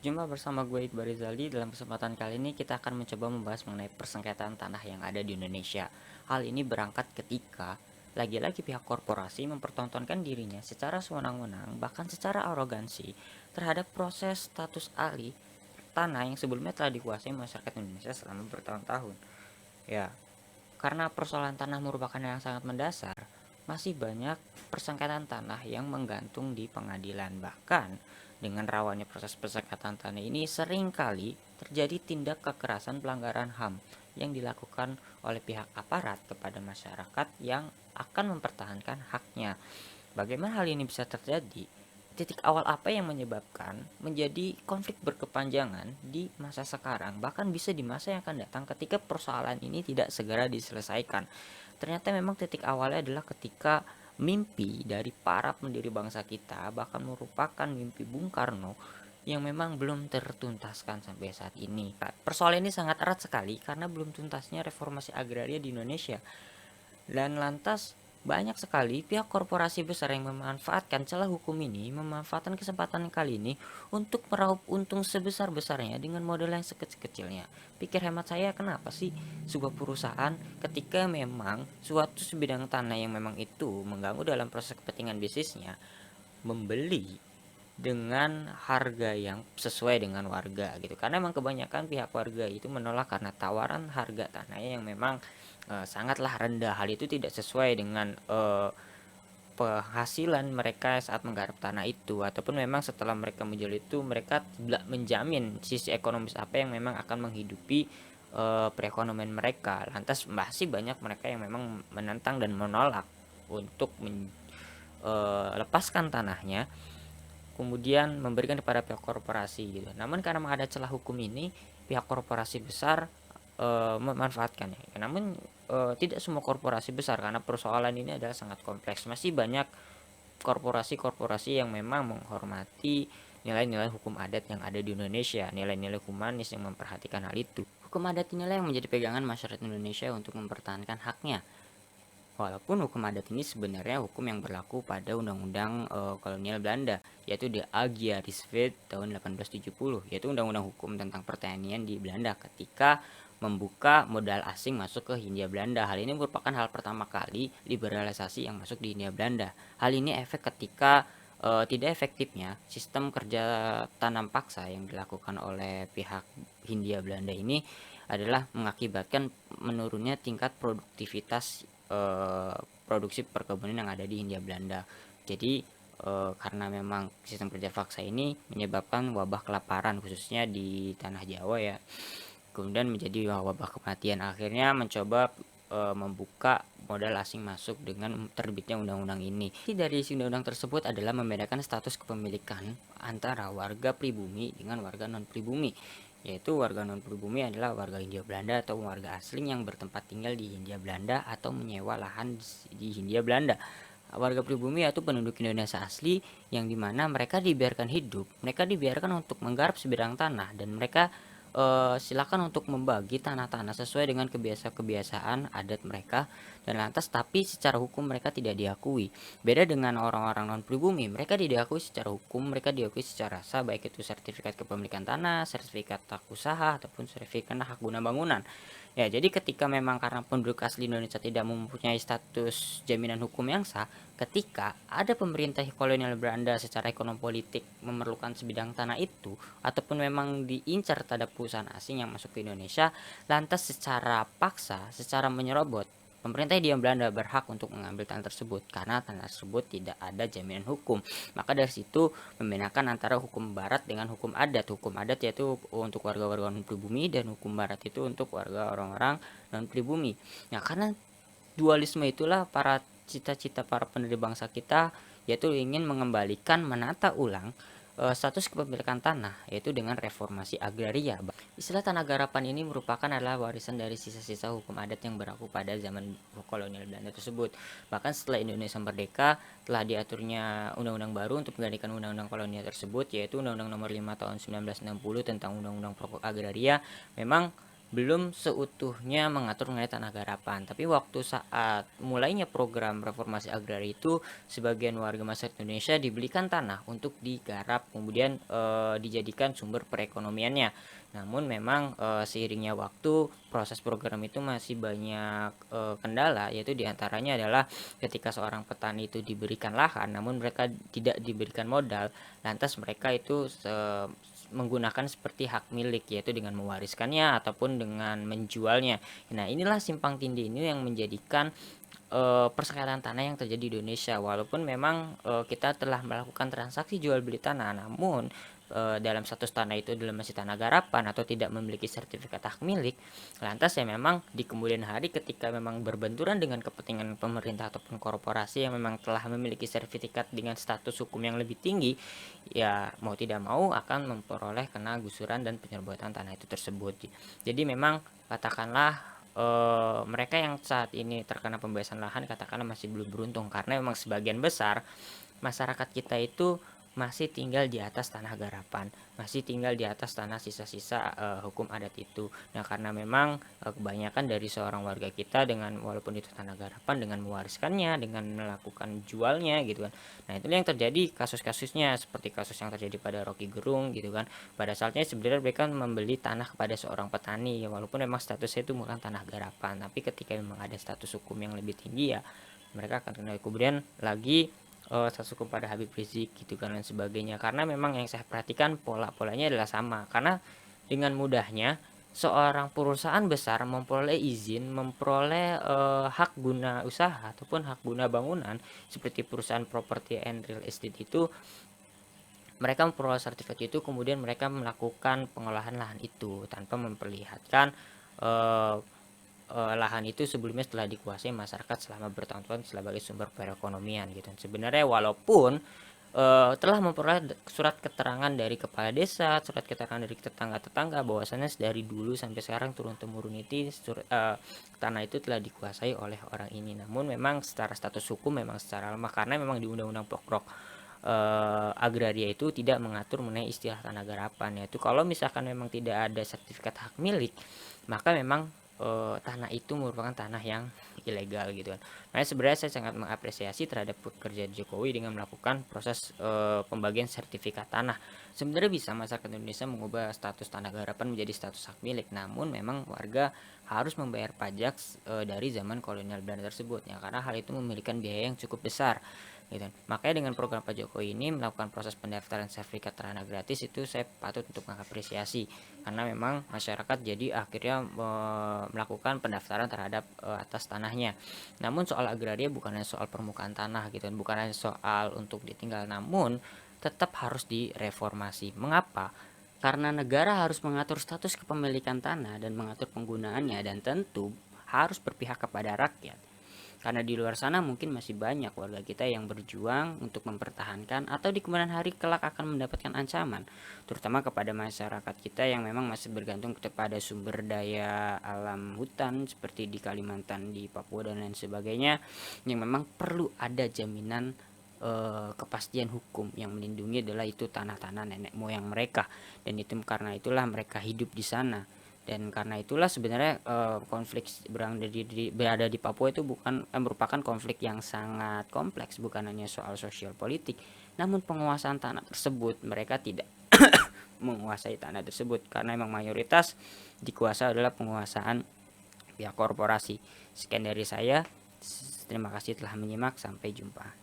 Jumpa bersama gue Iqbal Rizaldi. Dalam kesempatan kali ini kita akan mencoba membahas mengenai persengketaan tanah yang ada di Indonesia. Hal ini berangkat ketika lagi-lagi pihak korporasi mempertontonkan dirinya secara sewenang-wenang, bahkan secara arogansi terhadap proses status alih tanah yang sebelumnya telah dikuasai masyarakat Indonesia selama bertahun-tahun. Ya, karena persoalan tanah merupakan yang sangat mendasar, masih banyak persengketaan tanah yang menggantung di pengadilan. Bahkan dengan rawannya proses persengketaan tanah ini seringkali terjadi tindak kekerasan pelanggaran HAM yang dilakukan oleh pihak aparat kepada masyarakat yang akan mempertahankan haknya. Bagaimana hal ini bisa terjadi? Titik awal apa yang menyebabkan menjadi konflik berkepanjangan di masa sekarang, bahkan bisa di masa yang akan datang ketika persoalan ini tidak segera diselesaikan? Ternyata memang titik awalnya adalah ketika mimpi dari para pendiri bangsa kita, bahkan merupakan mimpi Bung Karno yang memang belum tertuntaskan sampai saat ini. Persoalan ini sangat erat sekali karena belum tuntasnya reformasi agraria di Indonesia. Dan lantas banyak sekali pihak korporasi besar yang memanfaatkan celah hukum ini, memanfaatkan kesempatan kali ini untuk meraup untung sebesar-besarnya dengan modal yang sekecil-kecilnya. Pikir hemat saya, kenapa sih sebuah perusahaan ketika memang suatu sebidang tanah yang memang itu mengganggu dalam proses kepentingan bisnisnya, membeli dengan harga yang sesuai dengan warga gitu, karena memang kebanyakan pihak warga itu menolak karena tawaran harga tanahnya yang memang sangatlah rendah. Hal itu tidak sesuai dengan penghasilan mereka saat menggarap tanah itu, ataupun memang setelah mereka menjual itu mereka tidak menjamin sisi ekonomis apa yang memang akan menghidupi perekonomian mereka. Lantas masih banyak mereka yang memang menentang dan menolak untuk lepaskan tanahnya, kemudian memberikan kepada pihak korporasi gitu. Namun karena ada celah hukum ini, pihak korporasi besar memanfaatkannya. Namun tidak semua korporasi besar, karena persoalan ini adalah sangat kompleks. Masih banyak korporasi-korporasi yang memang menghormati nilai-nilai hukum adat yang ada di Indonesia, nilai-nilai humanis yang memperhatikan hal itu. Hukum adat inilah yang menjadi pegangan masyarakat Indonesia untuk mempertahankan haknya. Walaupun hukum adat ini sebenarnya hukum yang berlaku pada undang-undang kolonial Belanda, yaitu di Agiariswet tahun 1870, yaitu undang-undang hukum tentang pertanian di Belanda ketika membuka modal asing masuk ke Hindia Belanda. Hal ini merupakan hal pertama kali liberalisasi yang masuk di Hindia Belanda. Hal ini efek ketika tidak efektifnya sistem kerja tanam paksa yang dilakukan oleh pihak Hindia Belanda ini adalah mengakibatkan menurunnya tingkat produktivitas produksi perkebunan yang ada di Hindia Belanda. Jadi karena memang sistem kerja paksa ini menyebabkan wabah kelaparan khususnya di tanah Jawa ya, kemudian menjadi wabah kematian. Akhirnya mencoba membuka modal asing masuk dengan terbitnya undang-undang ini. Dari isi undang-undang tersebut adalah membedakan status kepemilikan antara warga pribumi dengan warga non pribumi, yaitu warga non pribumi adalah warga Hindia Belanda atau warga asing yang bertempat tinggal di Hindia Belanda atau menyewa lahan di Hindia Belanda. Warga pribumi yaitu penduduk Indonesia asli yang dimana mereka dibiarkan hidup, mereka dibiarkan untuk menggarap sebidang tanah, dan mereka silakan untuk membagi tanah-tanah sesuai dengan kebiasaan adat mereka, dan lantas tapi secara hukum mereka tidak diakui. Beda dengan orang-orang non pribumi, mereka tidak diakui secara hukum, mereka diakui secara sah, baik itu sertifikat kepemilikan tanah, sertifikat hak usaha, ataupun sertifikat hak guna bangunan. Ya, jadi ketika memang karena penduduk asli Indonesia tidak mempunyai status jaminan hukum yang sah, ketika ada pemerintah kolonial Belanda secara ekonomi politik memerlukan sebidang tanah itu, ataupun memang diincar terhadap perusahaan asing yang masuk ke Indonesia, lantas secara paksa, secara menyerobot, pemerintah di Belanda berhak untuk mengambil tanah tersebut karena tanah tersebut tidak ada jaminan hukum. Maka dari situ membedakan antara hukum barat dengan hukum adat. Hukum adat yaitu untuk warga-warga non pribumi, dan hukum barat itu untuk warga orang-orang non pribumi. Nah, karena dualisme itulah para cita-cita para pendiri bangsa kita, yaitu ingin mengembalikan, menata ulang status kepemilikan tanah, yaitu dengan reformasi agraria. Istilah tanah garapan ini merupakan adalah warisan dari sisa-sisa hukum adat yang berlaku pada zaman kolonial Belanda tersebut. Bahkan setelah Indonesia merdeka, telah diaturnya undang-undang baru untuk menggantikan undang-undang kolonial tersebut, yaitu Undang-Undang Nomor 5 Tahun 1960 tentang Undang-Undang Pokok Agraria. Memang belum seutuhnya mengatur mengenai tanah garapan. Tapi waktu saat mulainya program reformasi agraria itu, sebagian warga masyarakat Indonesia dibelikan tanah untuk digarap, kemudian dijadikan sumber perekonomiannya. Namun memang seiringnya waktu, proses program itu masih banyak kendala, yaitu diantaranya adalah ketika seorang petani itu diberikan lahan, namun mereka tidak diberikan modal, lantas mereka itu menggunakan seperti hak milik, yaitu dengan mewariskannya ataupun dengan menjualnya. Nah, inilah simpang tindih ini yang menjadikan persengketaan tanah yang terjadi di Indonesia. Walaupun memang kita telah melakukan transaksi jual beli tanah, namun dalam status tanah itu adalah masih tanah garapan atau tidak memiliki sertifikat hak milik, lantas ya memang di kemudian hari ketika memang berbenturan dengan kepentingan pemerintah ataupun korporasi yang memang telah memiliki sertifikat dengan status hukum yang lebih tinggi, ya mau tidak mau akan memperoleh kena gusuran dan penyerbuatan tanah itu tersebut. Jadi memang katakanlah mereka yang saat ini terkena pembebasan lahan katakanlah masih belum beruntung, karena memang sebagian besar masyarakat kita itu masih tinggal di atas tanah garapan, masih tinggal di atas tanah sisa-sisa hukum adat itu. Nah, karena memang kebanyakan dari seorang warga kita dengan walaupun itu tanah garapan dengan mewariskannya, dengan melakukan jualnya gitu kan. Nah, itu yang terjadi kasus-kasusnya seperti kasus yang terjadi pada Rocky Gerung gitu kan. Pada saatnya sebenarnya mereka membeli tanah kepada seorang petani ya, walaupun memang statusnya itu bukan tanah garapan, tapi ketika memang ada status hukum yang lebih tinggi ya mereka akan kena. Kemudian lagi status hukum pada Habib Rizik gitu kan dan sebagainya, karena memang yang saya perhatikan pola-polanya adalah sama, karena dengan mudahnya seorang perusahaan besar memperoleh izin, memperoleh hak guna usaha ataupun hak guna bangunan seperti perusahaan property and real estate itu, mereka memperoleh sertifikat itu kemudian mereka melakukan pengolahan lahan itu tanpa memperlihatkan eh, lahan itu sebelumnya setelah dikuasai masyarakat selama bertahun-tahun sebagai sumber perekonomian gitu. Sebenarnya walaupun telah memperoleh surat keterangan dari kepala desa, surat keterangan dari tetangga-tetangga bahwasannya dari dulu sampai sekarang turun-temurun itu tanah itu telah dikuasai oleh orang ini. Namun memang secara status hukum memang secara lemah, karena memang di Undang-Undang Pokok agraria itu tidak mengatur mengenai istilah tanah garapan, yaitu kalau misalkan memang tidak ada sertifikat hak milik, maka memang tanah itu merupakan tanah yang ilegal gitu kan. Makanya sebenarnya saya sangat mengapresiasi terhadap pekerjaan Jokowi dengan melakukan proses pembagian sertifikat tanah. Sebenarnya bisa masyarakat Indonesia mengubah status tanah garapan menjadi status hak milik, namun memang warga harus membayar pajak dari zaman kolonial Belanda tersebut ya, karena hal itu memiliki biaya yang cukup besar gitu. Makanya dengan program Pak Jokowi ini melakukan proses pendaftaran sertifikat tanah gratis itu saya patut untuk mengapresiasi, karena memang masyarakat jadi akhirnya melakukan pendaftaran terhadap atas tanahnya. Namun soal agraria bukan hanya soal permukaan tanah gitu, bukan hanya soal untuk ditinggal, namun tetap harus direformasi. Mengapa? Karena negara harus mengatur status kepemilikan tanah dan mengatur penggunaannya, dan tentu harus berpihak kepada rakyat. Karena di luar sana mungkin masih banyak warga kita yang berjuang untuk mempertahankan atau di kemudian hari kelak akan mendapatkan ancaman, terutama kepada masyarakat kita yang memang masih bergantung kepada sumber daya alam hutan seperti di Kalimantan, di Papua dan lain sebagainya, yang memang perlu ada jaminan kepastian hukum yang melindungi adalah itu tanah-tanah nenek moyang mereka, dan itu karena itulah mereka hidup di sana. Dan karena itulah sebenarnya konflik berada di Papua itu merupakan konflik yang sangat kompleks, bukan hanya soal sosial politik, namun penguasaan tanah tersebut mereka tidak menguasai tanah tersebut karena memang mayoritas dikuasai adalah penguasaan pihak korporasi. Sekian dari saya, terima kasih telah menyimak, sampai jumpa.